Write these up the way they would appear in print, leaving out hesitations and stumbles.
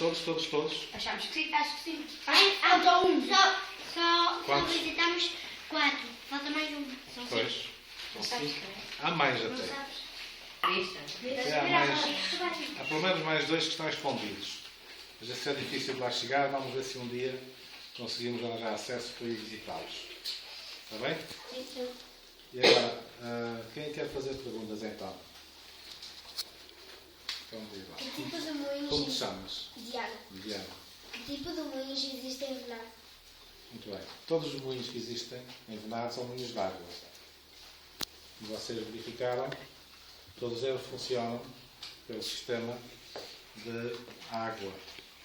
Todos? Achamos que sim, acho que sim. Falta um. Só visitamos 4. Falta mais um. São 6. Pois. São 5. Há mais Não até. sabes? Há pelo menos mais 2 que estão escondidos. Mas esse é difícil de lá chegar. Vamos ver se um dia conseguimos arranjar acesso para ir visitá-los. Está bem? Sim. E agora, quem quer fazer perguntas então? Então, diz lá. Que tipo de moinhos... Como te chamas? Diana. Diana. Que tipo de moinhos existem em Venado? Muito bem. Todos os moinhos que existem em Venado são moinhos de água. Como vocês verificaram, todos eles funcionam pelo sistema de água.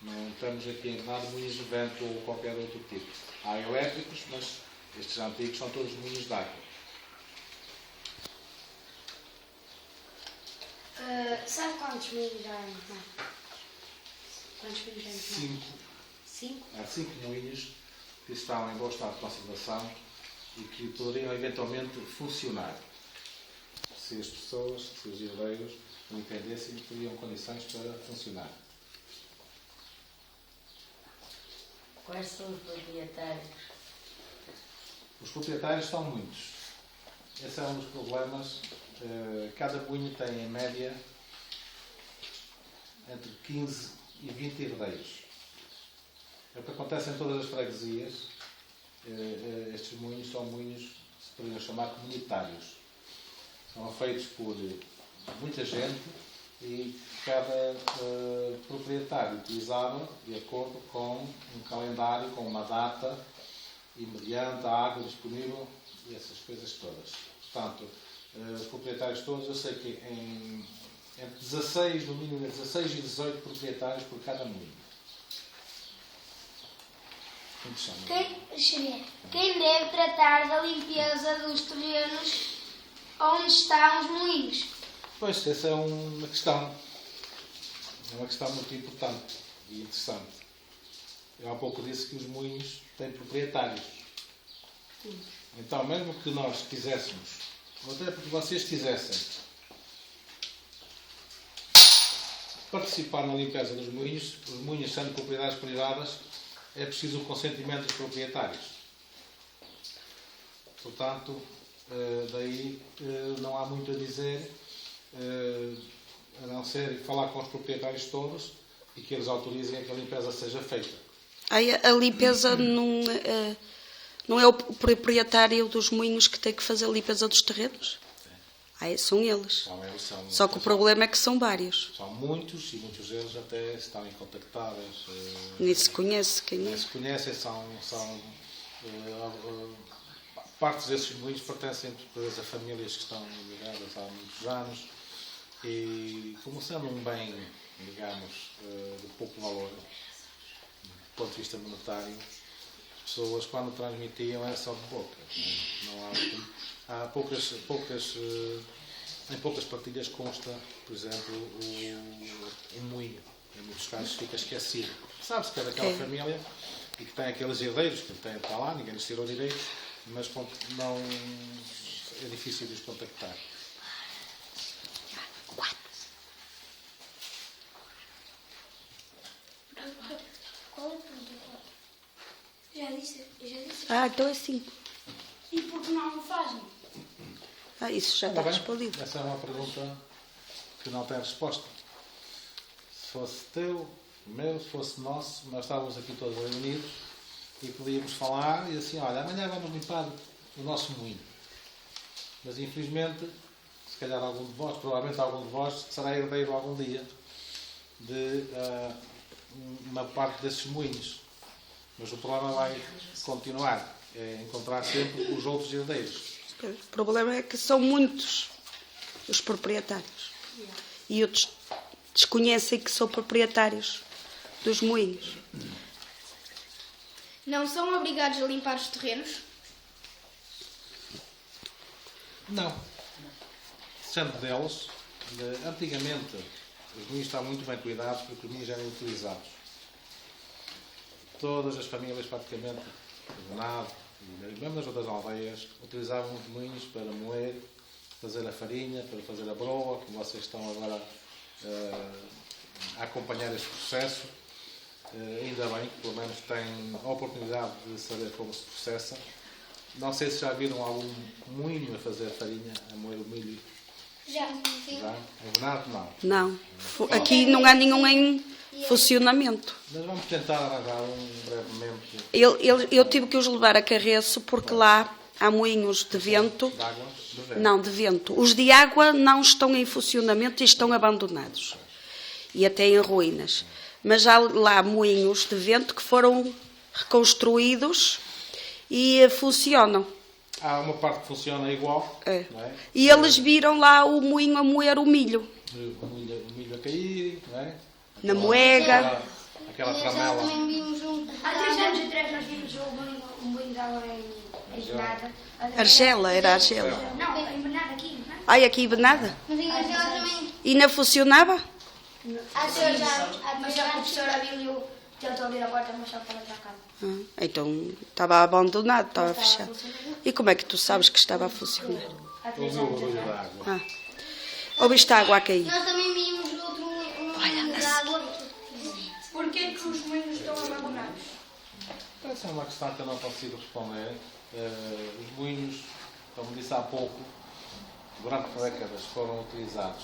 Não estamos aqui em Venado moinhos de vento ou qualquer outro tipo. Há elétricos, mas estes antigos são todos moinhos de água. Sabe quantos moinhos há em Venado? Quantos moinhos há em Venado? 5. Há 5 moinhos que estão em bom estado de conservação e que poderiam eventualmente funcionar se as pessoas, se os herdeiros o entendessem e teriam condições para funcionar. Quais são os proprietários? Os proprietários são muitos. Esse é um dos problemas. Cada moinho tem, em média, entre 15 e 20 herdeiros. É o que acontece em todas as freguesias. Estes moinhos são moinhos que se poderiam chamar comunitários. São feitos por muita gente e cada proprietário utilizava de acordo com um calendário, com uma data e mediante a água disponível e essas coisas todas. Portanto, os proprietários todos, eu sei que entre 16, no mínimo 16 e 18 proprietários por cada moinho. Quem deve tratar da limpeza dos terrenos onde estão os moinhos? Pois, essa é uma questão. É uma questão muito importante e interessante. Eu há pouco disse que os moinhos têm proprietários. Então, mesmo que nós quiséssemos, ou até porque vocês quisessem, participar na limpeza dos moinhos, os moinhos sendo propriedades privadas, é preciso o consentimento dos proprietários. Portanto, daí não há muito a dizer, a não ser falar com os proprietários todos e que eles autorizem a que a limpeza seja feita. A limpeza não é o proprietário dos moinhos que tem que fazer a limpeza dos terrenos? São eles. Só que o problema é que são vários. São muitos e muitos deles até estão incontactáveis. Nem se conhece quem é. Nem se conhecem, partes desses moinhos pertencem a famílias que estão ligadas há muitos anos e, como sendo um bem, digamos, de pouco valor, do ponto de vista monetário, as pessoas, quando transmitiam, era só de boca. Não há poucas, em poucas partilhas consta, por exemplo, o moinho. Em muitos casos fica esquecido. Sabe-se que é daquela família e que tem aqueles herdeiros que têm para lá, ninguém lhes tirou direitos, mas não é difícil de os contactar. Qual é o ponto? Já disse. Então é 5. E por que não o fazem? Isso já está respondido. Essa é uma pergunta que não tem resposta. Se fosse teu, meu, se fosse nosso, nós estávamos aqui todos reunidos e podíamos falar e assim, olha, amanhã vamos limpar o nosso moinho. Mas infelizmente, se calhar algum de vós, provavelmente algum de vós, será herdeiro algum dia de uma parte desses moinhos. Mas o problema vai continuar, é encontrar sempre os outros herdeiros. O problema é que são muitos os proprietários. E outros desconhecem que são proprietários dos moinhos. Não são obrigados a limpar os terrenos? Não. Sendo deles, antigamente os moinhos estavam muito bem cuidados porque os moinhos eram utilizados. Todas as famílias praticamente do Venado, e mesmo nas outras aldeias, utilizavam os moinhos para moer, fazer a farinha, para fazer a broa, como vocês estão agora a acompanhar este processo. ainda bem que pelo menos têm a oportunidade de saber como se processa. Não sei se já viram algum moinho a fazer farinha, a moer o milho. Já, sim. Já? É verdade? Não. Não. Aqui não há nenhum em funcionamento. Mas vamos tentar arranjar brevemente Eu tive que os levar a Carreço porque lá há moinhos de vento. de água do vento. Não, de vento. Os de água não estão em funcionamento e estão abandonados. E até em ruínas. Mas há lá moinhos de vento que foram reconstruídos e funcionam. Há uma parte que funciona igual. É. Não é? E eles viram lá o moinho a moer o milho. O milho a cair, não é? Na moega. Aquela E tramela. também vimos Há 3 anos atrás nós vimos um banho de água em Benada. Argela, era argela. Não, em Benada aqui, não é? Ai, aqui nada. Mas em Argela também. E não funcionava? Há 3 anos. Mas já a professora abriu, tentou abrir a porta, mas só estava trancada. Então estava abandonado, estava fechado. E como é que tu sabes que estava a funcionar? Há 3 Ouviu o anos barulho atrás. da água. Ouviste a água a cair? Nós também vimos outro moinho de água. Porquê que os moinhos estão abandonados? Essa é uma questão que eu não consigo responder. Os moinhos, como disse há pouco, durante décadas foram utilizados.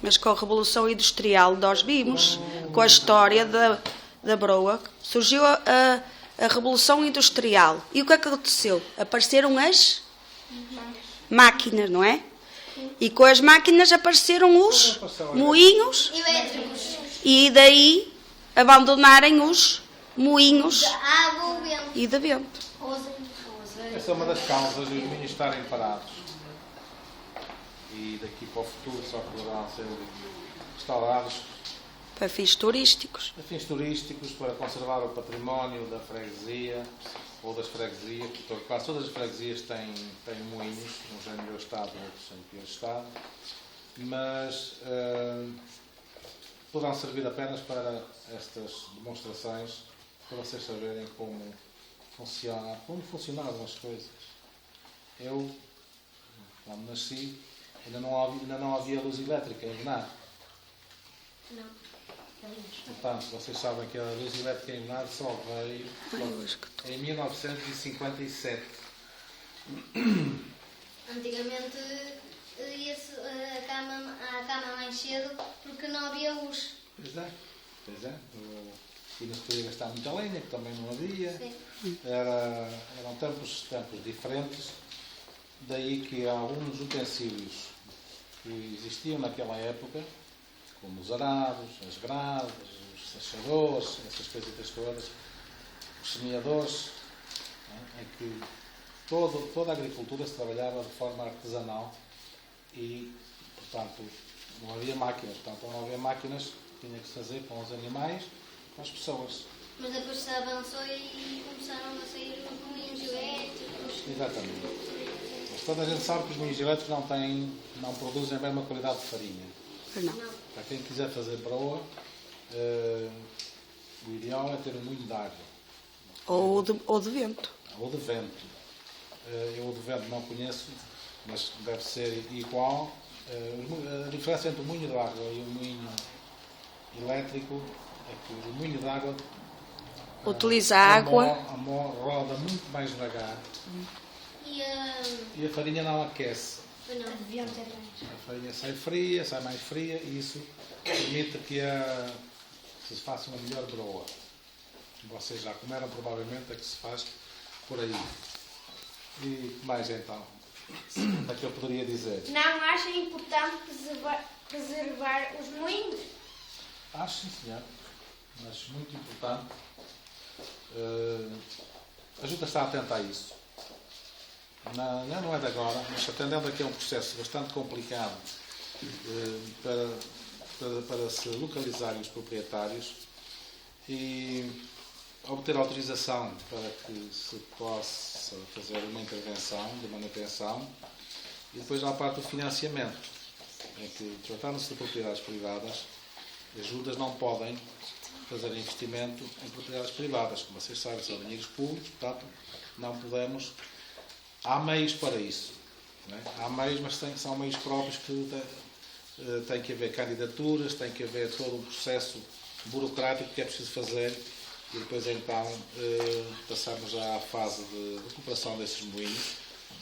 Mas com a Revolução Industrial nós vimos, com a história da broa, surgiu a Revolução Industrial. E o que é que aconteceu? Apareceram as máquinas, não é? E com as máquinas apareceram os moinhos Elétricos. e daí abandonarem os moinhos Água ou vento. e de vento. Essa é uma das causas de os moinhos estarem parados. E daqui para o futuro só poderão ser restaurados Para fins turísticos. a fins turísticos, para conservar o património da freguesia ou das freguesias, porque quase todas as freguesias têm moinhos, uns em melhor estado, outros em pior estado, mas poderão servir apenas para estas demonstrações, para vocês saberem como funcionavam as coisas. Eu, quando nasci, ainda não havia luz elétrica em Benado. Portanto, vocês sabem que a luz elétrica em Benado só veio em 1957. Antigamente ia-se à cama mais cedo porque não havia luz. Pois é. E não se podia gastar muita lenha, que também não havia. Sim. Eram tempos diferentes. Daí que alguns utensílios que existiam naquela época, como os arados, as gradas, os sachadores, essas coisitas todas, os semeadores, é que toda a agricultura se trabalhava de forma artesanal e, portanto, não havia máquinas. Portanto, não havia máquinas, tinha que se fazer com os animais, com as pessoas. Mas depois se avançou e começaram a sair os moinhos elétricos. Exatamente. Mas toda a gente sabe que os moinhos elétricos não produzem a mesma qualidade de farinha. Não. Para quem quiser fazer broa, o ideal é ter um moinho de água. Ou de vento. Ou de vento. Eu o de vento não conheço, mas deve ser igual. A diferença entre o moinho de água e o moinho elétrico é que o moinho de água Utiliza a água. roda muito mais devagar e a farinha não aquece. Deviam ter mais. A farinha sai mais fria e isso permite que se faça uma melhor broa. Vocês já comeram provavelmente a que se faz por aí. E mais então? O que eu poderia dizer? Não acha importante preservar os moinhos? Acho, sim, senhor. Acho muito importante. Ajuda a estar atento a isso. Não é de agora, mas atendendo aqui a um processo bastante complicado para se localizarem os proprietários e obter autorização para que se possa fazer uma intervenção de manutenção e depois há a parte do financiamento, em que, tratando-se de propriedades privadas, ajudas não podem fazer investimento em propriedades privadas. Como vocês sabem, são dinheiros públicos, portanto, não podemos. Há meios para isso. Não é? Há meios, mas são meios próprios que tem que haver candidaturas, tem que haver todo um processo burocrático que é preciso fazer e depois então passamos já à fase de recuperação desses moinhos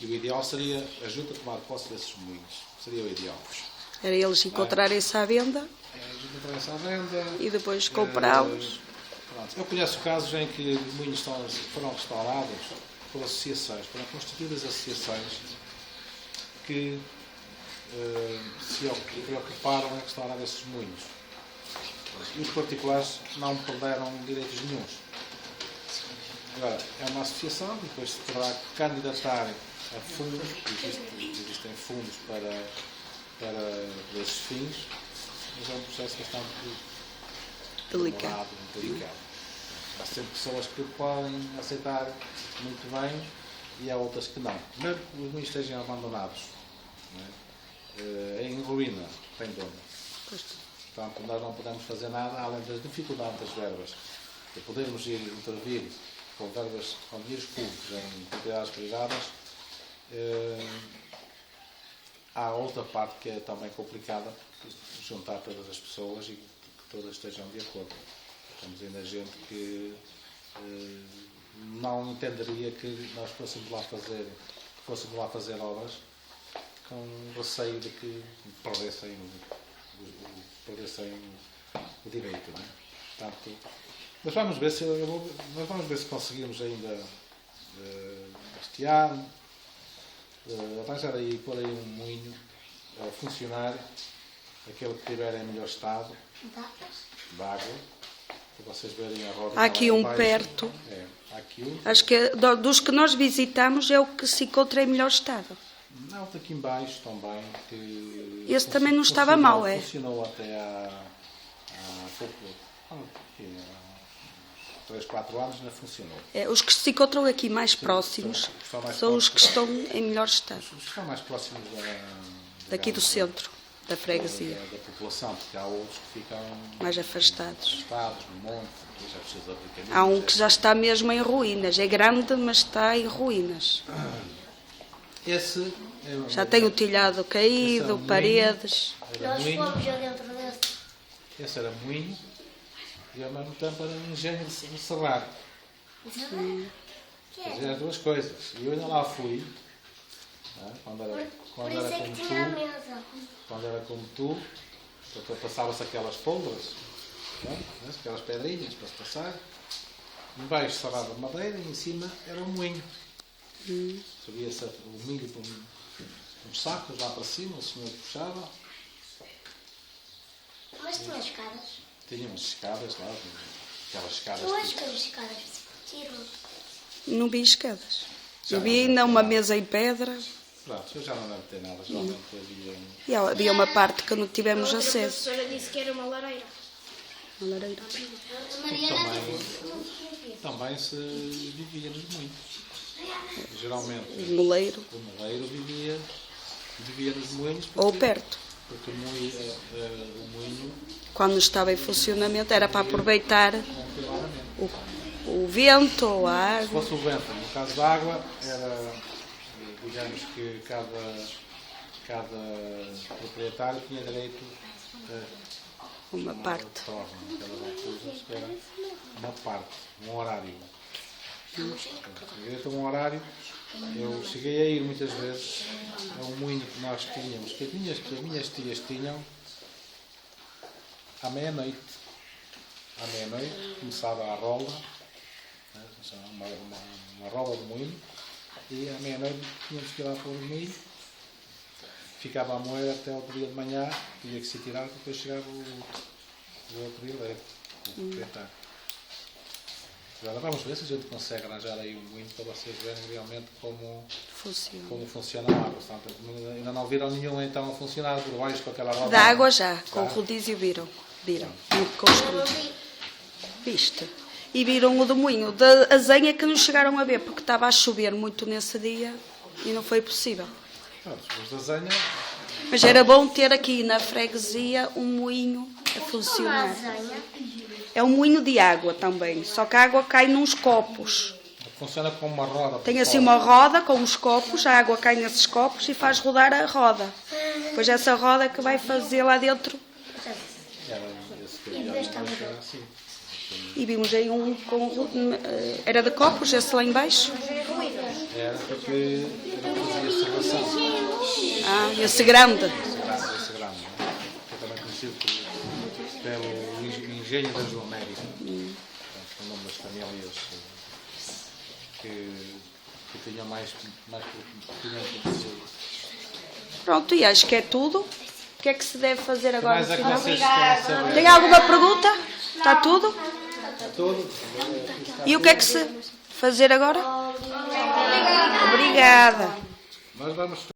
e o ideal seria a Junta tomar posse desses moinhos. Seria o ideal. Era eles encontrarem-se à venda Encontrarem-se à venda. e depois comprá-los. Pronto. Eu conheço casos em que moinhos foram restaurados por associações, foram constituídas associações que se preocuparam em restaurar esses moinhos. E os particulares não perderam direitos nenhuns. Agora, é uma associação, depois se poderá candidatar a fundos, existem fundos para esses fins, mas é um processo bastante Delicado. delicado. Há sempre pessoas que podem aceitar muito bem e há outras que não. Mesmo que os moinhos estejam abandonados, em ruína, tem dono. Portanto, nós não podemos fazer nada além das dificuldades das verbas. De podermos ir intervir com verbas, com dinheiros públicos em propriedades privadas, há outra parte que é também complicada, juntar todas as pessoas e que todas estejam de acordo. Temos ainda gente que não entenderia que nós fôssemos lá fazer obras com receio de que perdessem o direito. Não é? Portanto, mas vamos ver se conseguimos ainda este ano arranjar aí, pôr aí um moinho a funcionar, aquele que tiver em melhor estado de água, para vocês verem a roda. Há aqui um baixo. perto. Há aqui um. Acho que dos que nós visitamos é o que se encontra em melhor estado. Há outro aqui em baixo também. Que Esse também não estava mal, é? Funcionou até há 3, 4 anos, ainda funcionou. Os que se encontram aqui mais próximos são os que estão em melhor estado. Os que estão mais próximos Daqui do centro, da freguesia. da população, porque há outros que ficam Mais afastados. no monte, que já precisa de caminhos. Há um que já está mesmo em ruínas. É grande, mas está em ruínas. Esse Já tem o telhado caído, paredes. era Nós moinho. fomos já dentro desse. Esse era moinho e ao mesmo tempo era um engenho de serrar. Fazia as duas coisas. E eu ainda lá fui, quando era Por isso é que tinha a mesa. quando era como tu, então passava-se aquelas pólvoras, aquelas pedrinhas para se passar, embaixo serrava madeira e em cima era um moinho. Subia-se o milho por uns sacos lá para cima, o senhor puxava. Mas tinha escadas. Tinha umas escadas lá, aquelas escadas. Eu acho que as escadas tiram. Não vi escadas. Eu vi ainda uma mesa em pedra. Pronto, eu já não deve ter nada, geralmente havia. E havia uma parte que não tivemos acesso. A professora disse que era uma lareira. Uma lareira. A Mariana disse não tinha visto. Também se vivia nos moinhos. Geralmente Um moleiro. o moleiro vivia nos moinhos Ou perto. porque o moinho Quando estava em funcionamento era para aproveitar não tem claramente. o vento ou a Se água. fosse o vento, no caso da água, era, digamos que cada proprietário tinha direito a Uma parte. torre, naquelas alturas, que era uma parte, um horário. Direito a um horário. Eu cheguei a ir muitas vezes a um moinho que nós tínhamos, que as minhas tias tinham, à meia-noite. À meia-noite começava a roda, uma roda de moinho, e à meia-noite tínhamos que ir lá para o moinho, ficava a moer até o dia de manhã, tinha que se tirar, depois chegava o outro dia leite, o proprietário. Agora vamos ver se a gente consegue arranjar aí um moinho para vocês verem realmente como funciona a água. Portanto, ainda não viram nenhum então a funcionar por baixo com aquela roda. Da água já, com o rodízio viram. Muito construído. Viste? E viram o do moinho. Da azenha que não chegaram a ver, porque estava a chover muito nesse dia e não foi possível. Pronto, os da zenha, Mas era bom ter aqui na freguesia um moinho a funcionar. É um moinho de água também, só que a água cai nos copos. funciona como uma roda. Tem assim uma roda com os copos, a água cai nesses copos e faz rodar a roda. Depois essa roda que vai fazer lá dentro. Era esse deste Era tamanho. assim. E vimos aí um com. Era de copos, esse lá embaixo. Era porque fazia serração. Ah, esse grande. Esse grande, não é? Que é também conhecido pelo engenho da João América. Portanto, o nome das famílias que tinham mais tinham. Pronto, e acho que é tudo. O que é que se deve fazer agora? Mais é que no final? vocês querem saber. Tem alguma pergunta? Está tudo? Tudo. E o que é que se fazer agora? Obrigada. Nós vamos